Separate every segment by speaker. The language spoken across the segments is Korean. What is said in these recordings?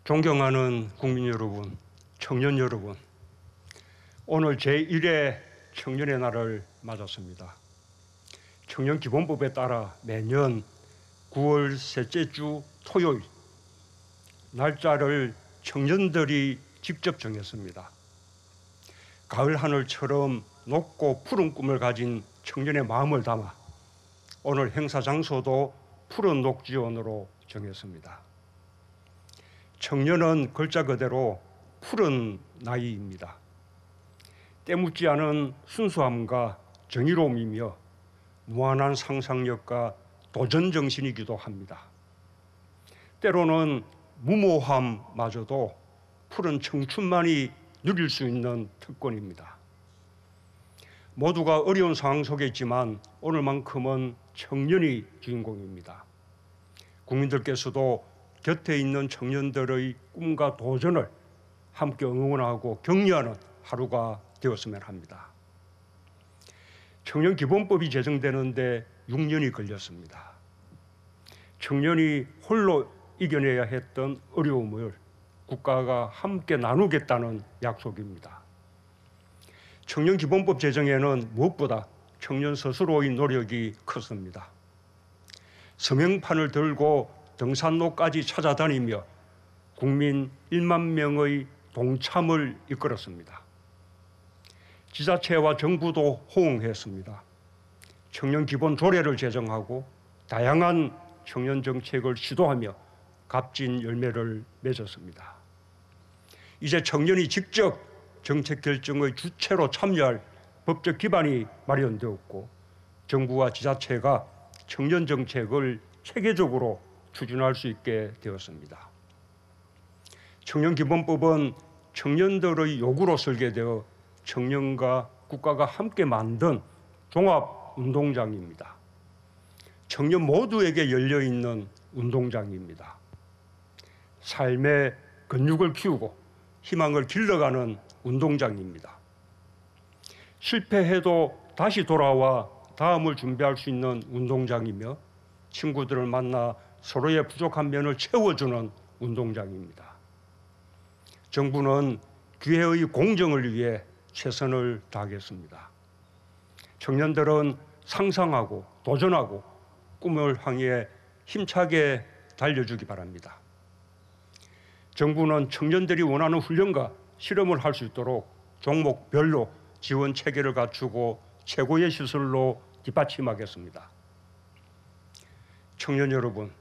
Speaker 1: 존경하는 국민 여러분, 청년 여러분, 오늘 제1회 청년의 날을 맞았습니다. 청년기본법에 따라 매년 9월 셋째 주 토요일 날짜를 청년들이 직접 정했습니다. 가을 하늘처럼 높고 푸른 꿈을 가진 청년의 마음을 담아 오늘 행사 장소도 푸른 녹지원으로 정했습니다. 청년은 글자 그대로 푸른 나이입니다. 때묻지 않은 순수함과 정의로움이며 무한한 상상력과 도전 정신이기도 합니다. 때로는 무모함마저도 푸른 청춘만이 누릴 수 있는 특권입니다. 모두가 어려운 상황 속에 있지만 오늘만큼은 청년이 주인공입니다. 국민들께서도 곁에 있는 청년들의 꿈과 도전을 함께 응원하고 격려하는 하루가 되었으면 합니다. 청년기본법이 제정되는데 6년이 걸렸습니다. 청년이 홀로 이겨내야 했던 어려움을 국가가 함께 나누겠다는 약속입니다. 청년기본법 제정에는 무엇보다 청년 스스로의 노력이 컸습니다. 서명판을 들고 등산로까지 찾아다니며 국민 1만 명의 동참을 이끌었습니다. 지자체와 정부도 호응했습니다. 청년 기본 조례를 제정하고 다양한 청년 정책을 시도하며 값진 열매를 맺었습니다. 이제 청년이 직접 정책 결정의 주체로 참여할 법적 기반이 마련되었고 정부와 지자체가 청년 정책을 체계적으로 추진할 수 있게 되었습니다. 청년기본법은 청년들의 요구로 설계되어 청년과 국가가 함께 만든 종합운동장입니다. 청년 모두에게 열려있는 운동장입니다. 삶의 근육을 키우고 희망을 길러가는 운동장입니다. 실패해도 다시 돌아와 다음을 준비할 수 있는 운동장이며 친구들을 만나 서로의 부족한 면을 채워주는 운동장입니다. 정부는 기회의 공정을 위해 최선을 다하겠습니다. 청년들은 상상하고 도전하고 꿈을 향해 힘차게 달려주기 바랍니다. 정부는 청년들이 원하는 훈련과 실험을 할 수 있도록 종목별로 지원 체계를 갖추고 최고의 시설로 뒷받침하겠습니다. 청년 여러분,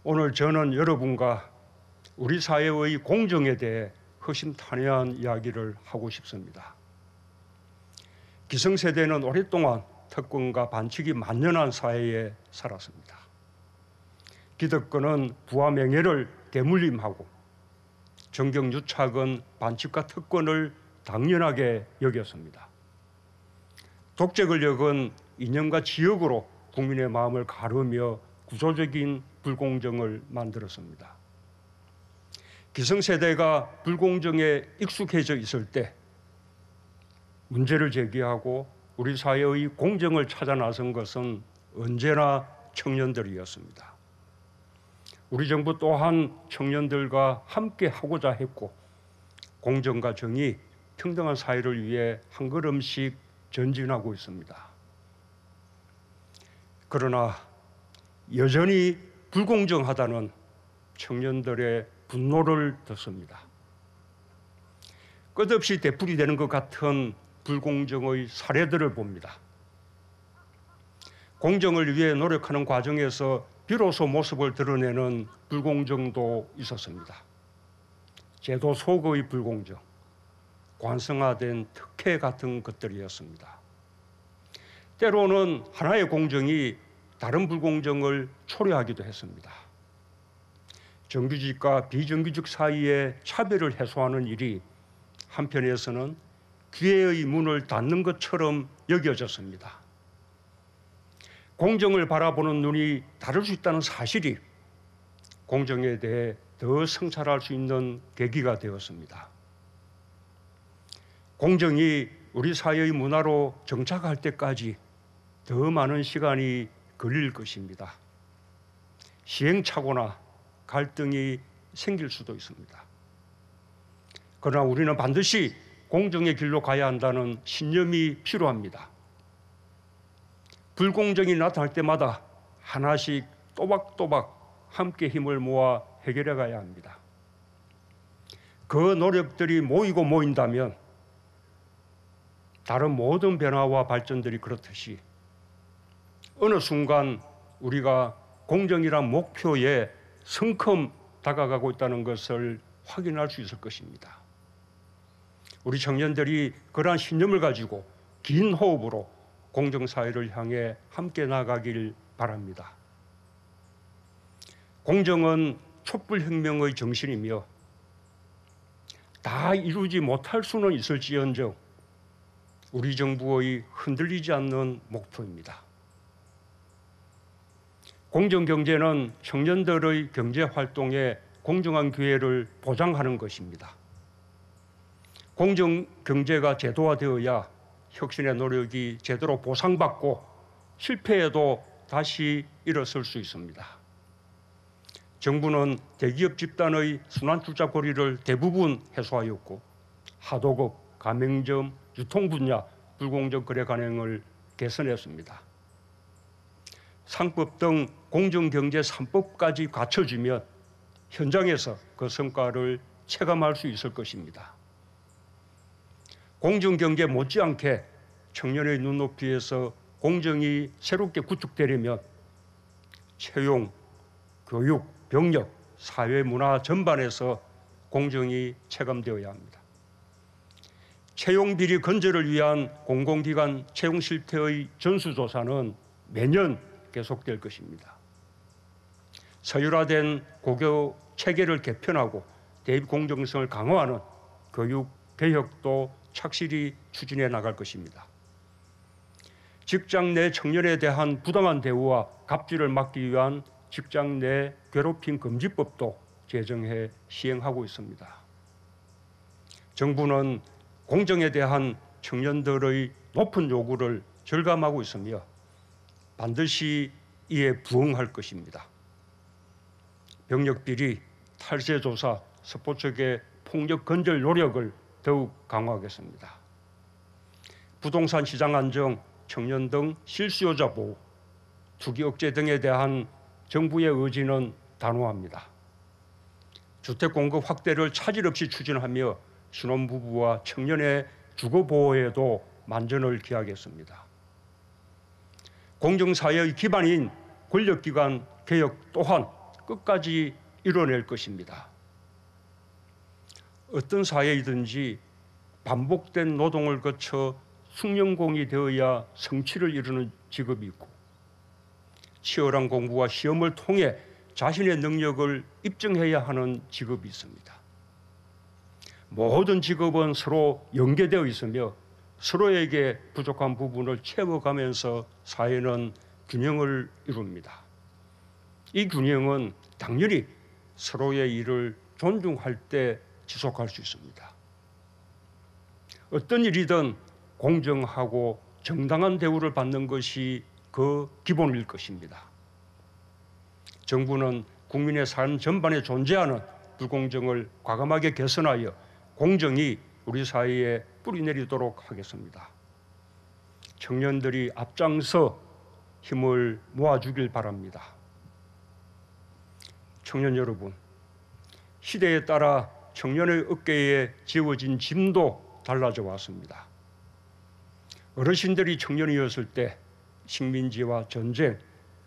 Speaker 1: 오늘 저는 여러분과 우리 사회의 공정에 대해 허심탄회한 이야기를 하고 싶습니다. 기성세대는 오랫동안 특권과 반칙이 만연한 사회에 살았습니다. 기득권은 부와 명예를 대물림하고 정경유착은 반칙과 특권을 당연하게 여겼습니다. 독재 권력은 이념과 지역으로 국민의 마음을 가르며 구조적인 불공정을 만들었습니다. 기성세대가 불공정에 익숙해져 있을 때 문제를 제기하고 우리 사회의 공정을 찾아 나선 것은 언제나 청년들이었습니다. 우리 정부 또한 청년들과 함께 하고자 했고 공정과 정의, 평등한 사회를 위해 한 걸음씩 전진하고 있습니다. 그러나 여전히 불공정하다는 청년들의 분노를 듣습니다. 끝없이 되풀이되는 것 같은 불공정의 사례들을 봅니다. 공정을 위해 노력하는 과정에서 비로소 모습을 드러내는 불공정도 있었습니다. 제도 속의 불공정, 관성화된 특혜 같은 것들이었습니다. 때로는 하나의 공정이 다른 불공정을 초래하기도 했습니다. 정규직과 비정규직 사이의 차별을 해소하는 일이 한편에서는 기회의 문을 닫는 것처럼 여겨졌습니다. 공정을 바라보는 눈이 다를 수 있다는 사실이 공정에 대해 더 성찰할 수 있는 계기가 되었습니다. 공정이 우리 사회의 문화로 정착할 때까지 더 많은 시간이 걸릴 것입니다. 시행착오나 갈등이 생길 수도 있습니다. 그러나 우리는 반드시 공정의 길로 가야 한다는 신념이 필요합니다. 불공정이 나타날 때마다 하나씩 또박또박 함께 힘을 모아 해결해 가야 합니다. 그 노력들이 모이고 모인다면 다른 모든 변화와 발전들이 그렇듯이 어느 순간 우리가 공정이란 목표에 성큼 다가가고 있다는 것을 확인할 수 있을 것입니다. 우리 청년들이 그러한 신념을 가지고 긴 호흡으로 공정사회를 향해 함께 나가길 바랍니다. 공정은 촛불혁명의 정신이며 다 이루지 못할 수는 있을지언정 우리 정부의 흔들리지 않는 목표입니다. 공정경제는 청년들의 경제활동에 공정한 기회를 보장하는 것입니다. 공정경제가 제도화되어야 혁신의 노력이 제대로 보상받고 실패해도 다시 일어설 수 있습니다. 정부는 대기업 집단의 순환출자 고리를 대부분 해소하였고 하도급, 가맹점, 유통 분야 불공정 거래 관행을 개선했습니다. 상법 등 공정경제 3법까지 갖춰지면 현장에서 그 성과를 체감할 수 있을 것입니다. 공정경제 못지않게 청년의 눈높이에서 공정이 새롭게 구축되려면 채용, 교육, 병력, 사회 문화 전반에서 공정이 체감되어야 합니다. 채용 비리 건절을 위한 공공기관 채용 실태의 전수조사는 매년 계속될 것입니다. 서열화된 고교 체계를 개편하고 대입 공정성을 강화하는 교육 개혁도 착실히 추진해 나갈 것입니다. 직장 내 청년에 대한 부당한 대우와 갑질을 막기 위한 직장 내 괴롭힘 금지법도 제정해 시행하고 있습니다. 정부는 공정에 대한 청년들의 높은 요구를 절감하고 있으며 반드시 이에 부응할 것입니다. 병력비리, 탈세조사, 스포츠계 폭력 건절 노력을 더욱 강화하겠습니다. 부동산 시장 안정, 청년 등 실수요자 보호, 투기 억제 등에 대한 정부의 의지는 단호합니다. 주택 공급 확대를 차질 없이 추진하며 신혼부부와 청년의 주거 보호에도 만전을 기하겠습니다. 공정사회의 기반인 권력기관 개혁 또한 끝까지 이뤄낼 것입니다. 어떤 사회이든지 반복된 노동을 거쳐 숙련공이 되어야 성취를 이루는 직업이 있고 치열한 공부와 시험을 통해 자신의 능력을 입증해야 하는 직업이 있습니다. 모든 직업은 서로 연계되어 있으며 서로에게 부족한 부분을 채워가면서 사회는 균형을 이룹니다. 이 균형은 당연히 서로의 일을 존중할 때 지속할 수 있습니다. 어떤 일이든 공정하고 정당한 대우를 받는 것이 그 기본일 것입니다. 정부는 국민의 삶 전반에 존재하는 불공정을 과감하게 개선하여 공정이 우리 사회에 뿌리내리도록 하겠습니다. 청년들이 앞장서 힘을 모아주길 바랍니다. 청년 여러분, 시대에 따라 청년의 어깨에 지워진 짐도 달라져 왔습니다. 어르신들이 청년이었을 때 식민지와 전쟁,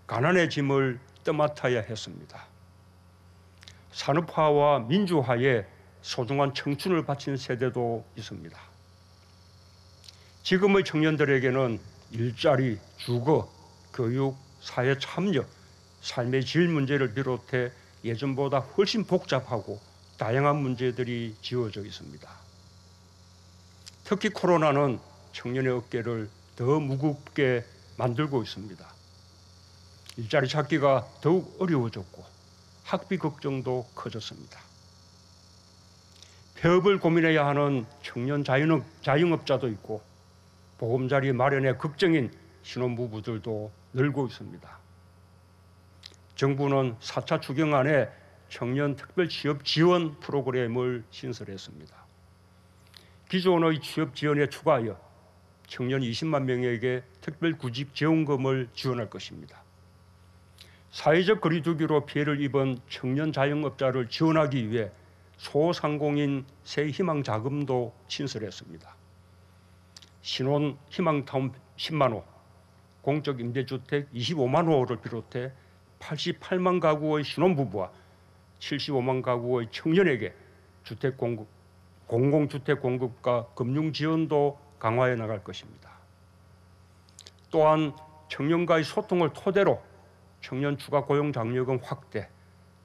Speaker 1: 가난의 짐을 떠맡아야 했습니다. 산업화와 민주화에 소중한 청춘을 바친 세대도 있습니다. 지금의 청년들에게는 일자리, 주거, 교육, 사회 참여, 삶의 질 문제를 비롯해 예전보다 훨씬 복잡하고 다양한 문제들이 지어져 있습니다. 특히 코로나는 청년의 어깨를 더 무겁게 만들고 있습니다. 일자리 찾기가 더욱 어려워졌고 학비 걱정도 커졌습니다. 폐업을 고민해야 하는 청년 자영업자도 있고 보금자리 마련에 걱정인 신혼부부들도 늘고 있습니다. 정부는 4차 추경안에 청년 특별 취업 지원 프로그램을 신설했습니다. 기존의 취업 지원에 추가하여 청년 20만 명에게 특별 구직 지원금을 지원할 것입니다. 사회적 거리두기로 피해를 입은 청년 자영업자를 지원하기 위해 소상공인 새희망 자금도 신설했습니다. 신혼 희망타운 10만 호, 공적 임대주택 25만 호를 비롯해 88만 가구의 신혼부부와 75만 가구의 청년에게 주택 공급, 공공주택 공급과 금융 지원도 강화해 나갈 것입니다. 또한 청년과의 소통을 토대로 청년 추가 고용 장려금 확대,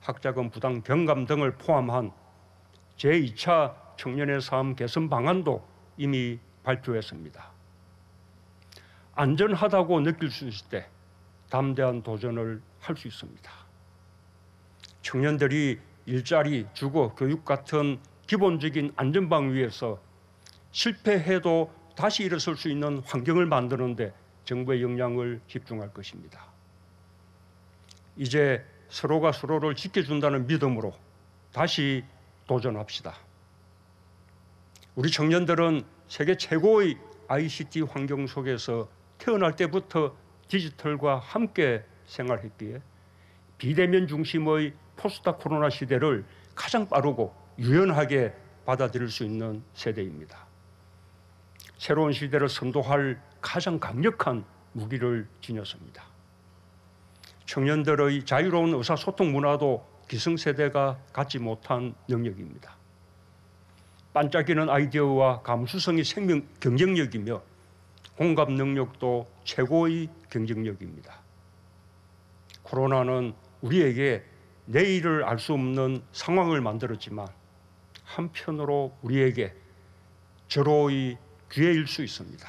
Speaker 1: 학자금 부담 경감 등을 포함한 제2차 청년의 삶 개선 방안도 이미 발표했습니다. 안전하다고 느낄 수 있을 때 담대한 도전을 할 수 있습니다. 청년들이 일자리, 주거, 교육 같은 기본적인 안전망 위에서 실패해도 다시 일어설 수 있는 환경을 만드는 데 정부의 역량을 집중할 것입니다. 이제 서로가 서로를 지켜준다는 믿음으로 다시 도전합시다. 우리 청년들은 세계 최고의 ICT 환경 속에서 태어날 때부터 디지털과 함께 생활했기에 비대면 중심의 포스트 코로나 시대를 가장 빠르고 유연하게 받아들일 수 있는 세대입니다. 새로운 시대를 선도할 가장 강력한 무기를 지녔습니다. 청년들의 자유로운 의사소통 문화도 기성세대가 갖지 못한 영역입니다. 반짝이는 아이디어와 감수성이 생명 경쟁력이며 공감 능력도 최고의 경쟁력입니다. 코로나는 우리에게 내일을 알 수 없는 상황을 만들었지만 한편으로 우리에게 절호의 기회일 수 있습니다.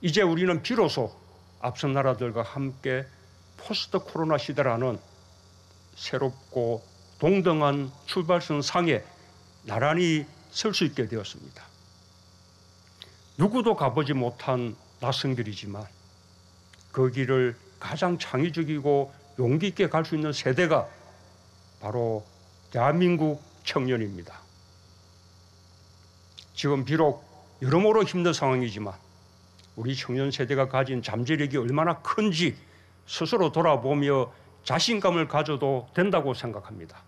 Speaker 1: 이제 우리는 비로소 앞선 나라들과 함께 포스트 코로나 시대라는 새롭고 동등한 출발선 상에 나란히 설 수 있게 되었습니다. 누구도 가보지 못한 낯선 길이지만 그 길을 가장 창의적이고 용기 있게 갈 수 있는 세대가 바로 대한민국 청년입니다. 지금 비록 여러모로 힘든 상황이지만 우리 청년 세대가 가진 잠재력이 얼마나 큰지 스스로 돌아보며 자신감을 가져도 된다고 생각합니다.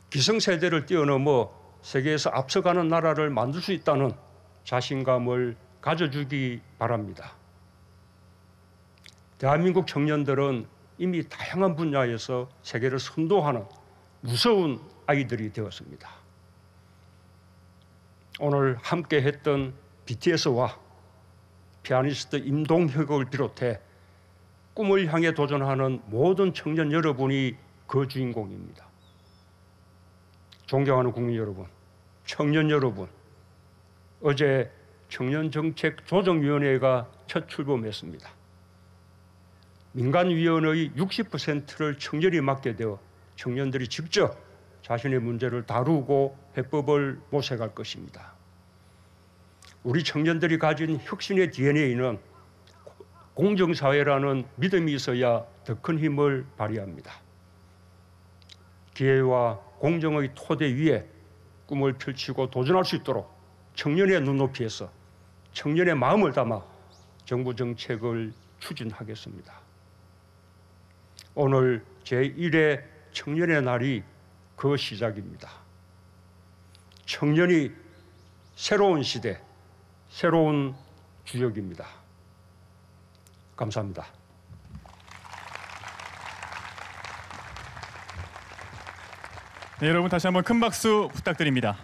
Speaker 1: 기성세대를 뛰어넘어 세계에서 앞서가는 나라를 만들 수 있다는 자신감을 가져주기 바랍니다. 대한민국 청년들은 이미 다양한 분야에서 세계를 선도하는 무서운 아이들이 되었습니다. 오늘 함께 했던 BTS와 피아니스트 임동혁을 비롯해 꿈을 향해 도전하는 모든 청년 여러분이 그 주인공입니다. 존경하는 국민 여러분, 청년 여러분, 어제 청년정책조정위원회가 첫 출범했습니다. 민간위원회의 60%를 청년이 맡게 되어 청년들이 직접 자신의 문제를 다루고 해법을 모색할 것입니다. 우리 청년들이 가진 혁신의 DNA는 공정사회라는 믿음이 있어야 더 큰 힘을 발휘합니다. 기회와 공정의 토대 위에 꿈을 펼치고 도전할 수 있도록 청년의 눈높이에서 청년의 마음을 담아 정부 정책을 추진하겠습니다. 오늘 제1회 청년의 날이 그 시작입니다. 청년이 새로운 시대, 새로운 주역입니다. 감사합니다.
Speaker 2: 네, 여러분 다시 한번 큰 박수 부탁드립니다.